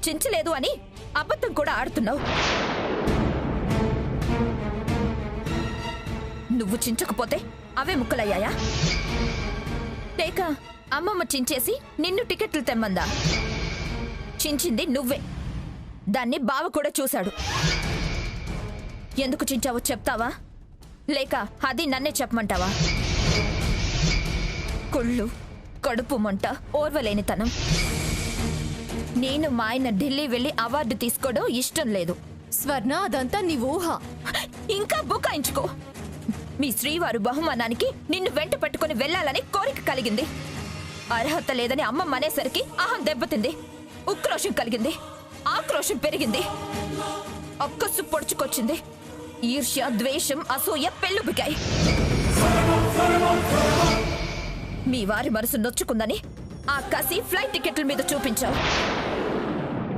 చించలేదు అని అబద్ధం కూడా ఆడుతున్నావు. నువ్వు చించకపోతే అవే ముక్కలయ్యాయా? లేక అమ్మమ్మ చించేసి నిన్ను టికెట్లు తెమ్మందా? చించింది నువ్వే. దాన్ని బావ కూడా చూశాడు. ఎందుకు చించావో చెప్తావా, లేక అది నన్నే చెప్పమంటావా? కుళ్ళు, కడుపు మంట, ఓర్వలేనితనం. నేను మా ఆయన ఢిల్లీ వెళ్ళి అవార్డు తీసుకోవడం ఇష్టం లేదు. స్వర్ణ, అదంతా నీ ఊహ. ఇంకా బుకాయించుకో. మీ శ్రీవారు బహుమానానికి నిన్ను వెంట పెట్టుకుని వెళ్లాలని కోరిక కలిగింది. అర్హత లేదని అమ్మమ్మ అనేసరికి అహం దెబ్బతింది. ఉక్రోషం కలిగింది. ఆక్రోషం పెరిగింది. అక్కసు పొడుచుకొచ్చింది. ఈర్ష్య, ద్వేషం, అసూయ పెళ్ళుబికాయి. మీ వారి మనసు నొచ్చుకుందని ఆ కసి ఫ్లైట్ టికెట్ల మీద చూపించావు.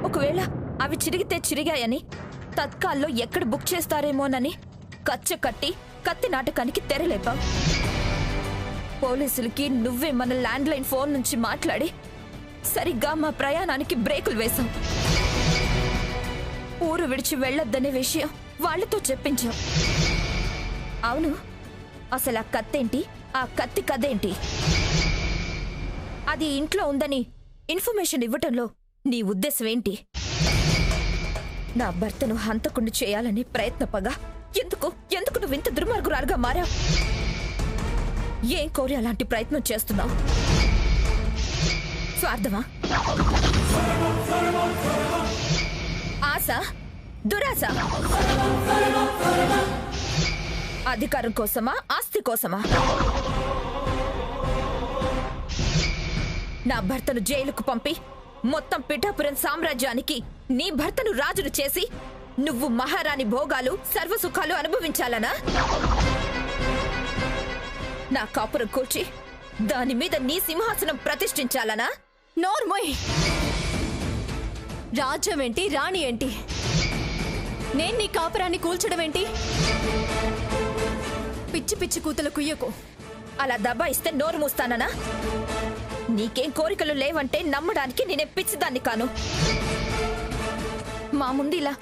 ఒకవేళ అవి చిరిగితే చిరిగాయని తత్కాల్లో ఎక్కడ బుక్ చేస్తారేమోనని కచ్చ కట్టి కత్తి నాటకానికి తెరలేపావు. పోలీసులకి నువ్వే మన ల్యాండ్ లైన్ ఫోన్ నుంచి మాట్లాడి సరిగ్గా మా ప్రయాణానికి బ్రేకులు వేశాం. ఊరు విడిచి వెళ్లొద్దనే విషయం వాళ్లతో చెప్పించాం. అవును, అసలు ఆ కత్తేంటి, ఆ కత్తి కదేంటి? అది ఇంట్లో ఉందని ఇన్ఫర్మేషన్ ఇవ్వటంలో నీ ఉద్దేశం ఏంటి? నా భర్తను హంతకుండా చేయాలని ప్రయత్నపగా ఎందుకు ఎందుకు నువ్వు ఇంత దుర్మార్గురాలుగా మారావు? ఏం కోరి అలాంటి ప్రయత్నం చేస్తున్నావు? స్వార్థమా? ఆశ? దురాశ? అధికారం కోసమా, ఆస్తి కోసమా? నా భర్తను జైలుకు పంపి మొత్తం పిఠాపురం సామ్రాజ్యానికి నీ భర్తను రాజును చేసి నువ్వు మహారాణి భోగాలు, సర్వసుఖాలు అనుభవించాలనా? నా కాపురం కూర్చి దాని మీద నీ సింహాసనం ప్రతిష్ఠించాలనా? నోర్మోయ్! రాజ్యం ఏంటి, రాణి ఏంటి? నేను నీ కాపురాన్ని కూల్చడం ఏంటి? పిచ్చి పిచ్చి కూతలు కుయ్యకు. అలా దబాయిస్తే నోరు మూస్తాననా? నీకేం కోరికలు లేవంటే నమ్మడానికి నేనే పిచ్చిదాన్ని కాను. మా ముందిలా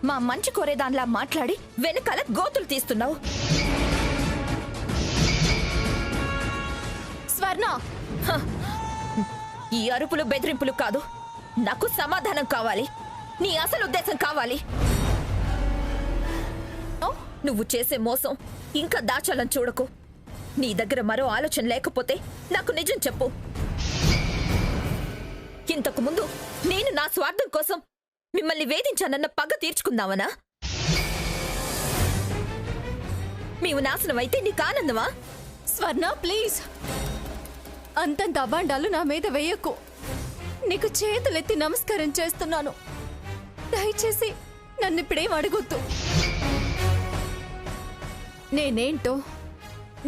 మా మంచి కోరేదానిలా మాట్లాడి వెనకాల గోతులు తీస్తున్నావు. స్వర్ణ, ఈ అరుపులు బెదిరింపులు కాదు, నాకు సమాధానం కావాలి. నీ అసలు ఉద్దేశం కావాలి. నువ్వు చేసే మోసం ఇంకా దాచాలని చూడకు. నీ దగ్గర మరో ఆలోచన లేకపోతే నాకు నిజం చెప్పు. ఇంతకు ముందు నేను నా స్వార్థం కోసం మిమ్మల్ని వేధించానన్న పగ తీర్చుకుందామనా? మేము నాశనం అయితే నీకు ఆనందమా? స్వర్ణ, ప్లీజ్ అంతంత అబాండాలు నా మీద వేయకు. నీకు చేతులెత్తి నమస్కారం చేస్తున్నాను. దయచేసి నన్ను ఇప్పుడేం అడగొద్దు. నేనేంటో,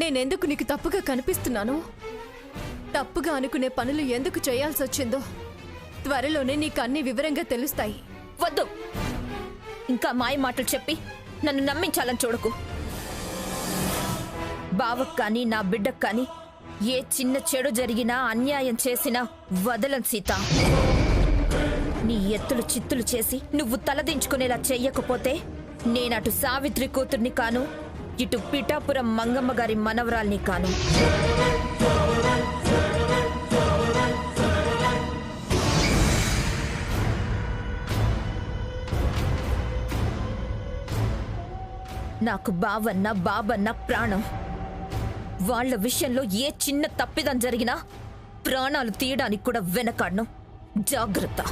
నేనెందుకు నీకు తప్పుగా కనిపిస్తున్నాను, తప్పుగా అనుకునే పనులు ఎందుకు చేయాల్సి వచ్చిందో త్వరలోనే నీకు అన్ని వివరంగా తెలుస్తాయి. వద్దు, ఇంకా మాయ మాటలు చెప్పి నన్ను నమ్మించాలని చూడకు. బావకు కానీ నా బిడ్డకు కానీ ఏ చిన్న చెడు జరిగినా, అన్యాయం చేసినా వదలం సీత. నీ ఎత్తులు చిత్తులు చేసి నువ్వు తలదించుకునేలా చెయ్యకపోతే నేనటు సావిత్రి కూతుర్ని కాను, ఇటు పిఠాపురం మంగమ్మ గారి మనవరాల్ని కాను. నాకు బావన్న బాబన్న ప్రాణం. వాళ్ల విషయంలో ఏ చిన్న తప్పిదం జరిగినా ప్రాణాలు తీయడానికి కూడా వెనకాడను. జాగ్రత్త.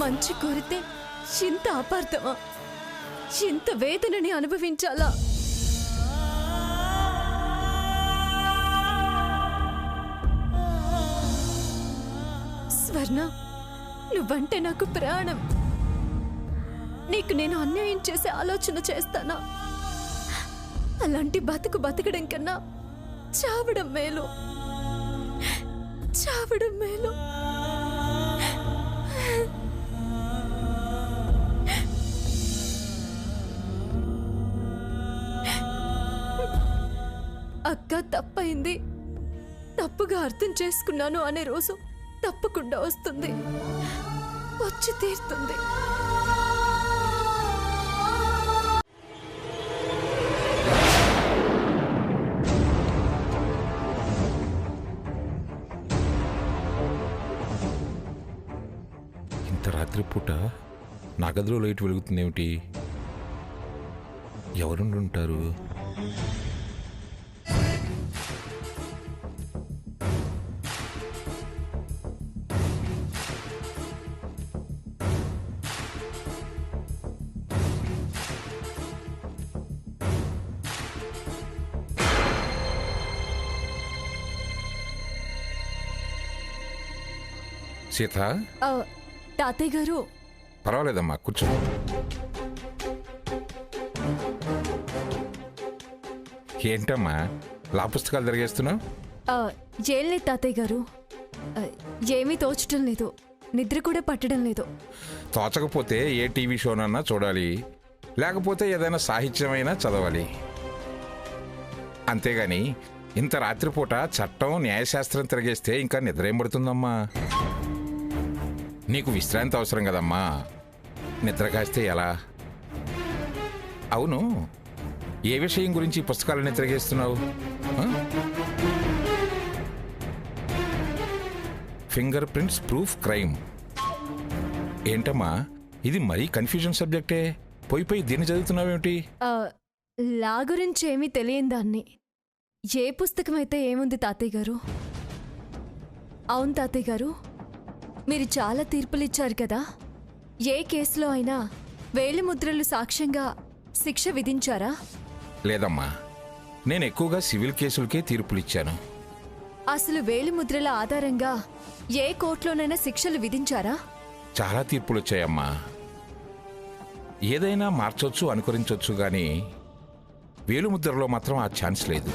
మంచి కోరితే ఇంత అపార్థమా, ఇంత వేదనని అనుభవించాలా? స్వర్ణ, నువ్వంటే నాకు ప్రాణం. నీకు నేను అన్యాయం చేసే ఆలోచన చేస్తానా? అలాంటి బతకడం కన్నా చావడం మేలు. చావడం మేలు. అక్క తప్పైంది, తప్పుగా అర్థం చేసుకున్నాను అనే రోజు తప్పకుండా వస్తుంది, వచ్చి తీరుతుంది. ఇంత రాత్రిపూట నా గదిలో లైట్ వెలుగుతుందేమిటి? ఎవరుంటారు? సీత, తాతయ్య గారు. పర్వాలేదమ్మా, కూర్చో. ఏంటమ్మా లా పుస్తకాలు తిరిగేస్తున్నావు? ఏం లేదు తాతయ్య గారు, ఏమీ తోచటం లేదు, నిద్ర కూడా పట్టడం లేదు. తోచకపోతే ఏ టీవీ షోనన్నా చూడాలి, లేకపోతే ఏదైనా సాహిత్యమైనా చదవాలి. అంతేగాని ఇంత రాత్రిపూట చట్టం న్యాయశాస్త్రం తిరిగేస్తే ఇంకా నిద్ర ఏం పడుతుందమ్మా? నీకు విశ్రాంతి అవసరం కదమ్మా, నిద్ర కాస్తే ఎలా? అవును, ఏ విషయం గురించి పుస్తకాలన్నీ తిరిగేస్తున్నావు? Finger prints proof crime. ఏంటమ్మా ఇది మరీ కన్ఫ్యూజన్ సబ్జెక్టే, పోయి దీన్ని చదువుతున్నావేమిటి? లా గురించి ఏమీ తెలియని దాన్ని. ఏ పుస్తకం అయితే ఏముంది తాతయ్య గారు? అవును తాతయ్య గారు, మీరు చాలా తీర్పులిచ్చారు కదా. ఏ కేసులో అయినా వేలిముద్రలు సాక్ష్యంగా శిక్ష విధించారా? లేదమ్మా, నేను ఎక్కువగా సివిల్ కేసులకే తీర్పులిచ్చాను. అసలు వేలిముద్రల ఆధారంగా ఏ కోర్టులోనైనా శిక్షలు విధించారా? చాలా తీర్పులు వచ్చాయమ్మా. ఏదైనా మార్చొచ్చు, అనుకరించొచ్చు, కానీ వేలుముద్రలో మాత్రం ఆ ఛాన్స్ లేదు.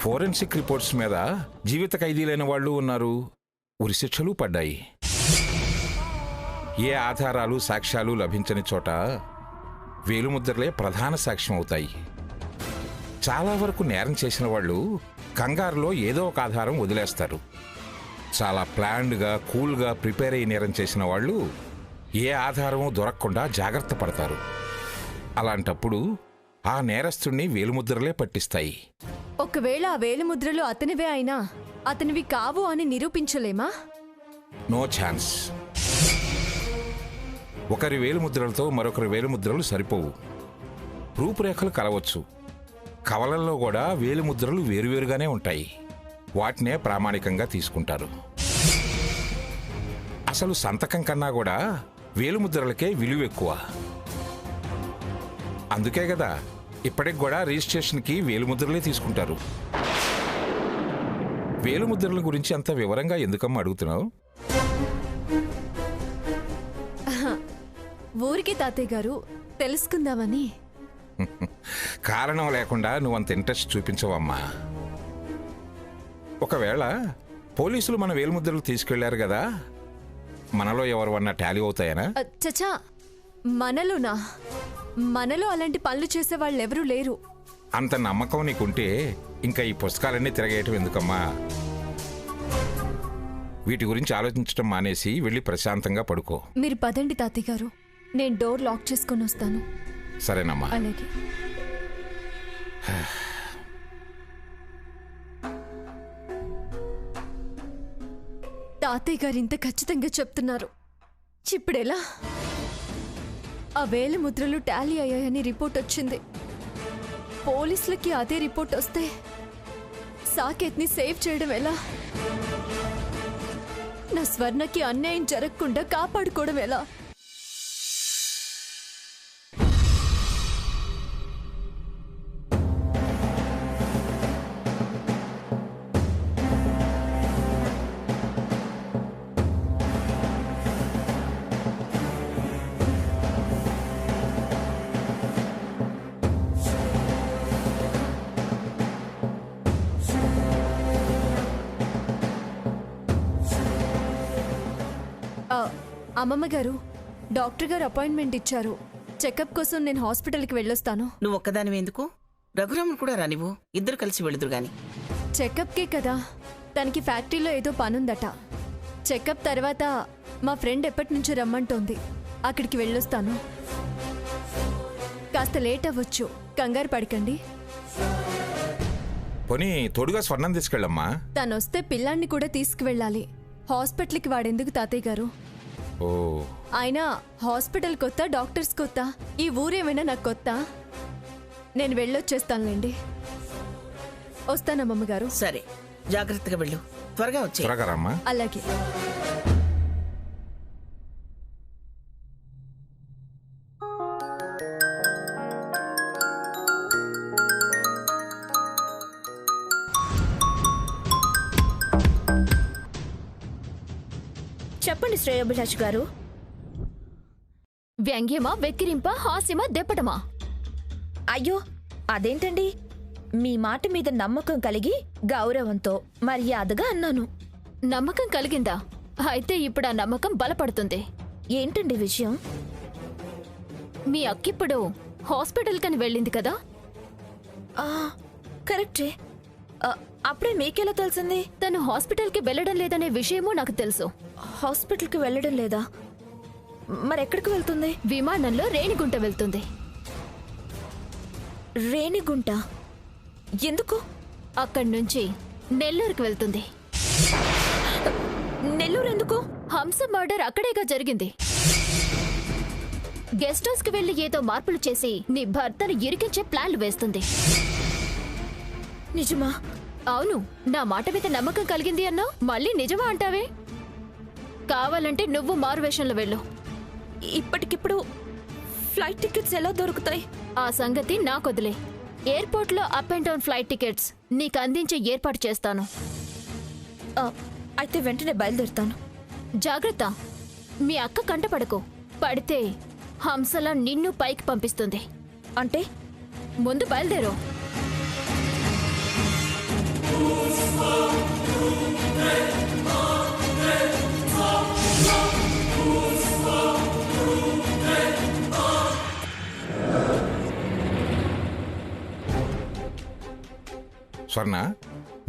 ఫోరెన్సిక్ రిపోర్ట్స్ మీద జీవిత ఖైదీలైన వాళ్ళు ఉన్నారు, ఉరిశిక్షలు పడ్డాయి. ఏ ఆధారాలు సాక్ష్యాలు లభించని చోట వేలుముద్రలే ప్రధాన సాక్ష్యం అవుతాయి. చాలా వరకు నేరం చేసిన వాళ్ళు కంగారులో ఏదో ఒక ఆధారం వదిలేస్తారు. చాలా ప్లాన్డ్గా, కూల్గా ప్రిపేర్ అయ్యి నేరం చేసిన వాళ్ళు ఏ ఆధారమూ దొరకకుండా జాగ్రత్త పడతారు. అలాంటప్పుడు ఆ నేరస్తుణ్ణి వేలుముద్రలే పట్టిస్తాయి. ఒకవేళ ఆ వేలిముద్రలు అతనివే అయినా అతనివి కావు అని నిరూపించలేమా? No chance. ఒకరి వేలుముద్రలతో మరొకరి వేలుముద్రలు సరిపోవు. రూపురేఖలు కలవచ్చు, కవలల్లో కూడా వేలిముద్రలు వేరువేరుగానే ఉంటాయి. వాటినే ప్రామాణికంగా తీసుకుంటారు. అసలు సంతకం కన్నా కూడా వేలుముద్రలకే విలువ ఎక్కువ. అందుకే కదా ఇప్పటికి కూడా రిజిస్ట్రేషన్కి వేలుముద్రలే తీసుకుంటారు. వేలుముద్రల గురించి అంత వివరంగా ఎందుకమ్మా అడుగుతున్నావు? ఊరికి తాతయ్య గారు, తెలుసుకుందామని. కారణం లేకుండా నువ్వంత ఇంట్రెస్ట్ చూపించవమ్మా. ఒకవేళ పోలీసులు మన వేలుముద్రలు తీసుకెళ్లారు కదా, మనలో ఎవరివన్నా టాలీ అవుతాయనా? చచా, మనలోనా? మనలో అలాంటి పనులు చేసే వాళ్ళెవరూ లేరు. అంత నమ్మకం నీకుంటే ఇంకా ఈ పుస్తకాలన్నీ తిరగేయటం ఎందుకమ్మా? వీటి గురించి ఆలోచించడం మానేసి వెళ్ళి ప్రశాంతంగా పడుకో. మీరు పదండి తాతయ్య గారు, నేను డోర్ లాక్ చేసుకొని వస్తాను. సరేనమ్మా. అలాగే. తాతయ్య గారు ఇంత ఖచ్చితంగా చెప్తున్నారు, ఇప్పుడెలా? ఆ వేలిముద్రలు టాలీ అయ్యాయని రిపోర్ట్ వచ్చింది. పోలీసులకి అదే రిపోర్ట్ వస్తే సాకేత్ని సేవ్ చేయడం ఎలా? నా స్వర్ణకి అన్యాయం జరగకుండా కాపాడుకోవడం ఎలా? అమ్మమ్మ గారు, డాక్టర్ గారు అపాయింట్మెంట్ ఇచ్చారు. చెకప్ కోసం నేను హాస్పిటల్కి వెళ్ళొస్తాను. నువ్వు ఒక్కదానివి ఎందుకు? రఘురామును కూడా రానివ్వు, ఇద్దరు కలిసి వెళుదురు గాని. చెకప్కే కదా, తనకి ఫ్యాక్టరీలో ఏదో పనుందట. చెకప్ తర్వాత మా ఫ్రెండ్ ఎప్పటి నుంచో రమ్మంటోంది, అక్కడికి వెళ్ళొస్తాను. కాస్త లేట్ అవ్వచ్చు, కంగారు పడకండి. పోనీ తోడుగా స్వర్ణం తీసుకెళ్ళమ్మా. తనొస్తే పిల్లాన్ని కూడా తీసుకువెళ్ళాలి. హాస్పిటల్కి వాడెందుకు తాతయ్య గారు? ఓ, అయినా హాస్పిటల్ కొత్త, డాక్టర్స్ కొత్త, ఈ ఊరేమైనా నాకు కొత్త? నేను వెళ్ళొచ్చేస్తానులేండి. వస్తానమ్మమ్మ గారు. సరే, జాగ్రత్తగా వెళ్ళు, త్వరగా వచ్చే. త్వరగా రమ్మా. అలాగే. చెప్పండి శ్రేయోభిలాష్ గారు. వ్యంగ్యమా, వెక్కిరింపా, హాస్యమా, దెప్పటమా? అయ్యో, అదేంటండి? మీ మాట మీద నమ్మకం కలిగి గౌరవంతో మర్యాదగా అన్నాను. నమ్మకం కలిగిందా? అయితే ఇప్పుడు ఆ నమ్మకం బలపడుతుంది. ఏంటండి విషయం? మీ అక్కిప్పుడు హాస్పిటల్ కని వెళ్ళింది కదా? ఆ, కరెక్టే. అప్పుడే మీకెలా తెలిసింది? తను హాస్పిటల్కి వెళ్ళడం లేదనే విషయమూ నాకు తెలుసు. హాస్పిటల్కి వెళ్ళడం లేదా? మరెక్కడికి వెళ్తుంది? విమానంలో రేణిగుంట వెళ్తుంది. రేణిగుంట ఎందుకు? అక్కడి నుంచి నెల్లూరుకి వెళ్తుంది. నెల్లూరు ఎందుకు? హంస మర్డర్ అక్కడేగా జరిగింది. గెస్ట్ హౌస్ కి వెళ్లి ఏదో మార్పులు చేసి నీ భర్తను ఇరికించే ప్లాన్లు వేస్తుంది. నిజమా? అవును, నా మాట మీద నమ్మకం కలిగింది అన్నావు, మళ్ళీ నిజమా అంటావే? కావాలంటే నువ్వు మారువేషంలో వెళ్ళు. ఇప్పటికిప్పుడు ఫ్లైట్ టికెట్స్ ఎలా దొరుకుతాయి? ఆ సంగతి నాకొదిలే. ఎయిర్పోర్ట్లో up and down flight tickets నీకు అందించే ఏర్పాటు చేస్తాను. అయితే వెంటనే బయలుదేరుతాను. జాగ్రత్త, మీ అక్క కంటపడకు. పడితే హంసలా నిన్ను పైకి పంపిస్తుంది. అంటే ముందు బయలుదేరు. స్వర్ణ,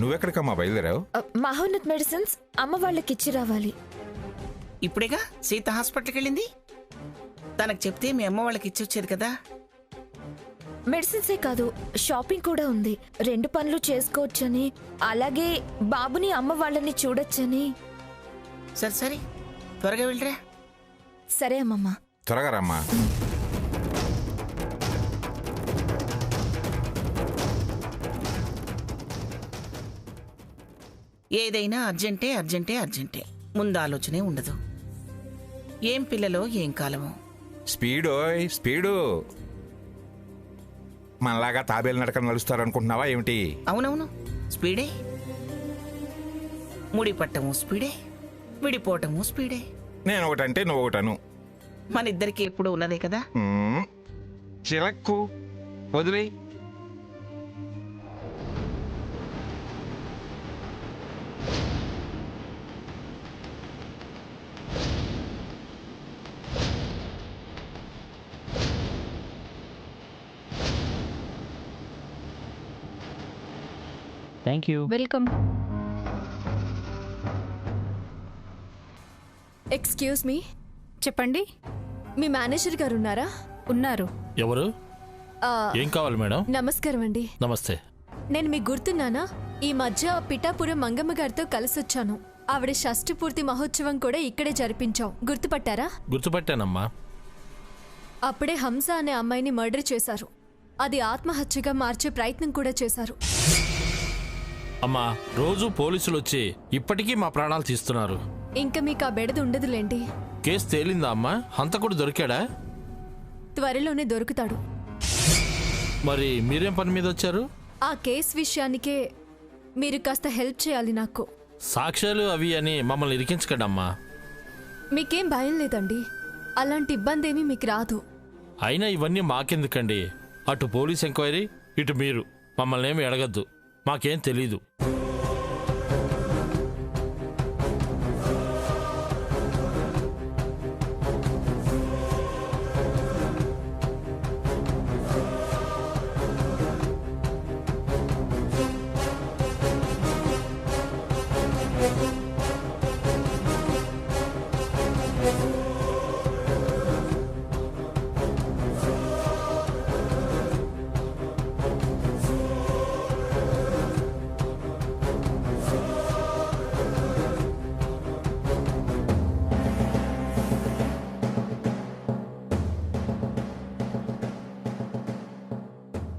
నువ్వెక్కడికమ్మా బయలుదేరావు? మహోన్నత్ మెడిసిన్స్ అమ్మ వాళ్ళకి ఇచ్చి రావాలి. ఇప్పుడేగా సీత హాస్పిటల్కి వెళ్ళింది. తనకు చెప్తే మీ అమ్మ వాళ్ళకి ఇచ్చొచ్చేది కదా. మెడిసిన్సే కాదు, షాపింగ్ కూడా ఉంది. 2 పనులు చేసుకోవచ్చని, అలాగే బాబుని అమ్మ వాళ్ళని చూడొచ్చని. సరే సరే, త్వరగా వెళ్ళరా. సరే అమ్మమ్మ. త్వరగా రమ్మా. ఏదైనా అర్జెంటే అర్జెంటే అర్జెంటే, ముందు ఆలోచనే ఉండదు. ఏం పిల్లలో ఏం కాలమో. స్పీడోయ్ స్పీడు. మనలాగా తాబేలు నడక నడుస్తారనుకుంటున్నావా ఏమిటి? అవునవును, స్పీడే. ముడి పట్టము స్పీడే, విడిపోవటము స్పీడే. నేను ఒకటంటే నువ్వు ఒకటను. మన ఇద్దరికి ఎప్పుడు ఉన్నదే కదా. చిలక్కు వదిలే. Thank you. Welcome. Excuse me. చెప్పండి. మీ మేనేజర్ గారు ఉన్నారా? ఉన్నారు. ఎవరు? ఏం కావాలి మేడం? నమస్కారం అండి. నమస్తే. నేను మీకు గుర్తున్నానా? ఈ మధ్య పిఠాపురం మంగమ్మ గారితో కలిసొచ్చాను. ఆవిడ షష్ఠి పూర్తి మహోత్సవం కూడా ఇక్కడే జరిపించాం. గుర్తుపట్టారా? గుర్తుపట్టానమ్మా. అప్పుడే హంస అనే అమ్మాయిని మర్డర్ చేశారు. అది ఆత్మహత్యగా మార్చే ప్రయత్నం కూడా చేశారు. అమ్మా, రోజు పోలీసులు వచ్చి ఇప్పటికీ మా ప్రాణాలు తీస్తున్నారు. ఇంకా మీకు ఆ బెడద ఉండదులేండి. కేసు తేలిందా అమ్మా? హంతకుడు దొరికాడా? త్వరలోనే దొరుకుతాడు. మరి మీరేం పని మీద వచ్చారు? ఆ కేసు విషయానికే మీరు కాస్త హెల్ప్ చేయాలి నాకు. సాక్ష్యాలు అవి అని మమ్మల్ని ఇరికించకండి అమ్మా. మీకేం భయం లేదండి, అలాంటి ఇబ్బంది ఏమీ మీకు రాదు. అయినా ఇవన్నీ మాకెందుకండి? అటు పోలీస్ ఎంక్వైరీ, ఇటు మీరు. మమ్మల్ని ఏమి అడగద్దు, మాకేం తెలీదు.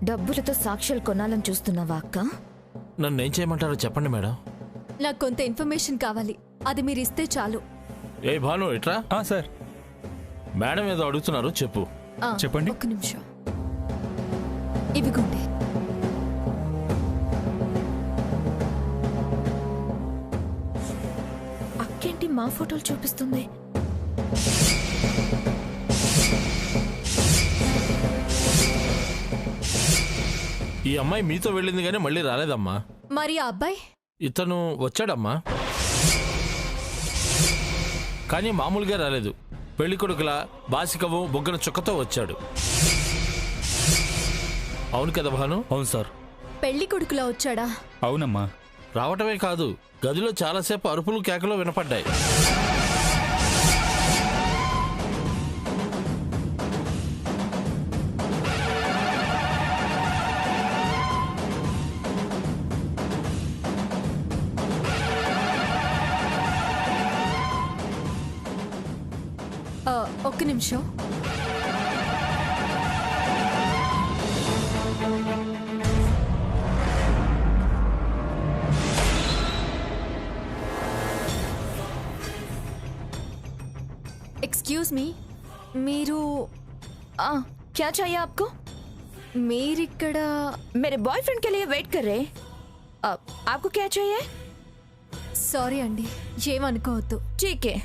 డబ్బులతో సాక్ష్యాలు కొనాలని చూస్తున్నావా అక్క? నన్ను ఏం చేయమంటారో చెప్పండి మేడం. నాకు కొంత ఇన్ఫర్మేషన్ కావాలి, అది మీరు ఇస్తే చాలు. ఏ భాను ఇట్రా. సార్. మేడం ఏదో అడుగుతున్నారు, చెప్పు. చెప్పండి. ఒక్క నిమిషం, ఇవిగోండి. అక్కేంటి మా ఫోటోలు చూపిస్తుంది? ఈ అమ్మాయి మీతో వెళ్ళింది కానీ మళ్ళీ రాలేదమ్మా. మరి ఆ అబ్బాయి? ఇతను వచ్చాడమ్మా, కానీ మామూలుగా రాలేదు. పెళ్లి కొడుకుల బాసికవు బొగ్గన చుక్కతో వచ్చాడు. అవును కదా భాను? అవును సార్. పెళ్లి కొడుకులా వచ్చాడా? అవునమ్మా. రావటమే కాదు, గదిలో చాలాసేపు అరుపులు కేకలు వినపడ్డాయి. ఒక్క నిమిషం. ఎక్స్క్యూజ్ మీ, మీరు क्या चाहिए आपको? మీరిక్కడ? मेरे बॉयफ्रेंड के लिए वेट कर रहे। आपको क्या चाहिए? సారీ అండి, ఏమనుకోవద్దు. ठीक है.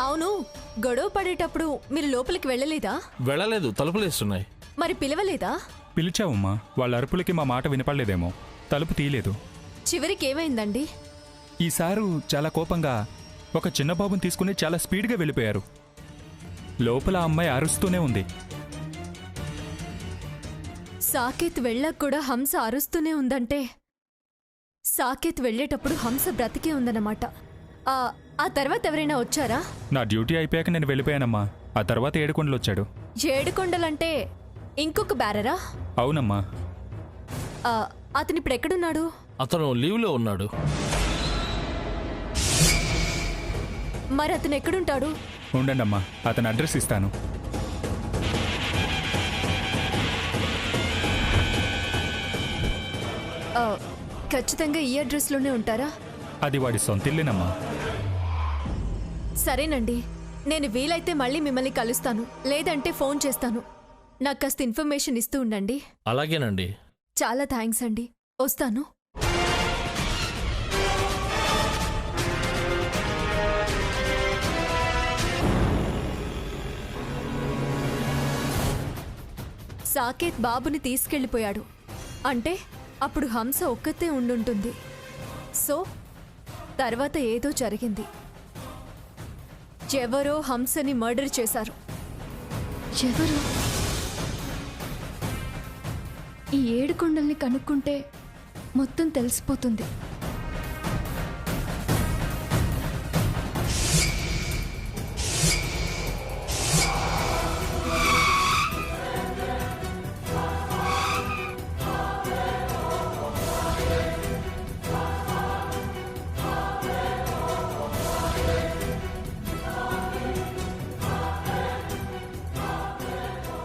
అవును, గొడవ పడేటప్పుడు మీరు లోపలికి వెళ్ళలేదా? వెళ్ళలేదు, తలుపులేస్తున్నాయి. మరి పిలవలేదా? పిలిచావమ్మా, వాళ్ళ అరుపులకి మా మాట వినపడలేదేమో, తలుపు తీయలేదు. చివరికి ఏమైందండి? ఈసారు చాలా కోపంగా ఒక చిన్న బాబుని తీసుకుని చాలా స్పీడ్గా వెళ్ళిపోయారు. లోపల అమ్మాయి అరుస్తూనే ఉంది. సాకేత్ వెళ్ళాక కూడా హంస అరుస్తూనే ఉందంటే సాకేత్ వెళ్ళేటప్పుడు హంస బ్రతికే ఉందన్నమాట. ఆ తర్వాత ఎవరైనా వచ్చారా? నా డ్యూటీ అయిపోయాక నేను వెళ్ళిపోయానమ్మా. ఆ తర్వాత ఏడుకొండలు వచ్చాడు. ఏడుకొండలంటే ఇంకొక బ్యారరా? అవునమ్మా. అతను ఇప్పుడు ఎక్కడున్నాడు? అతను లీవ్లో ఉన్నాడు. మరి అతను ఎక్కడుంటాడు? ఉండండమ్మా, అతని అడ్రస్ ఇస్తాను. ఖచ్చితంగా ఈ అడ్రస్లోనే ఉంటారా? అది వాడి సొంతిల్లేనమ్మా. సరేనండి, నేను వీలైతే మళ్ళీ మిమ్మల్ని కలుస్తాను, లేదంటే ఫోన్ చేస్తాను. నాకు కాస్త ఇన్ఫర్మేషన్ ఇస్తూ ఉండండి. అలాగేనండి. చాలా థ్యాంక్స్ అండి, వస్తాను. సాకేత్ బాబుని తీసుకెళ్ళిపోయాడు అంటే అప్పుడు హంస ఒక్కతే ఉండుంటుంది. సో తర్వాత ఏదో జరిగింది. ఎవరో హంసని మర్డర్ చేశారు. ఎవరు? ఈ 7 కొండల్ని కనుక్కుంటే మొత్తం తెలిసిపోతుంది.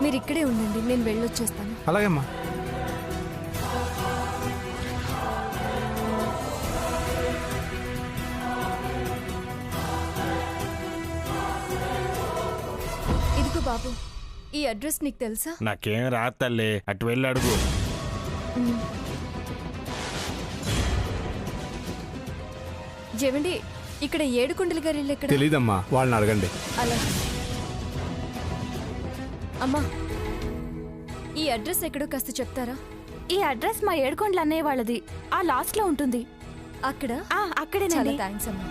మీరు ఇక్కడే ఉండండి, నేను వెళ్ళొచ్చేస్తాను. అలాగేమ్మా. ఇదిగో బాబు, ఈ అడ్రస్ నీకు తెలుసా? నాకేం రాదు తల్లి, అటు వెళ్ళి అడుగు. ఏమండి, ఇక్కడ 7 కొండల గారి ఇల్లు ఎక్కడ? తెలీదమ్మా, వాళ్ళని అడగండి. అలా అమ్మా, ఈ అడ్రస్ ఎక్కడో కాస్త చెప్తారా? ఈ అడ్రస్ మా 7 కొండలు అన్నయ్య వాళ్ళది, ఆ లాస్ట్ లో ఉంటుంది. అక్కడ? అక్కడే. చాలా థ్యాంక్స్ అమ్మా.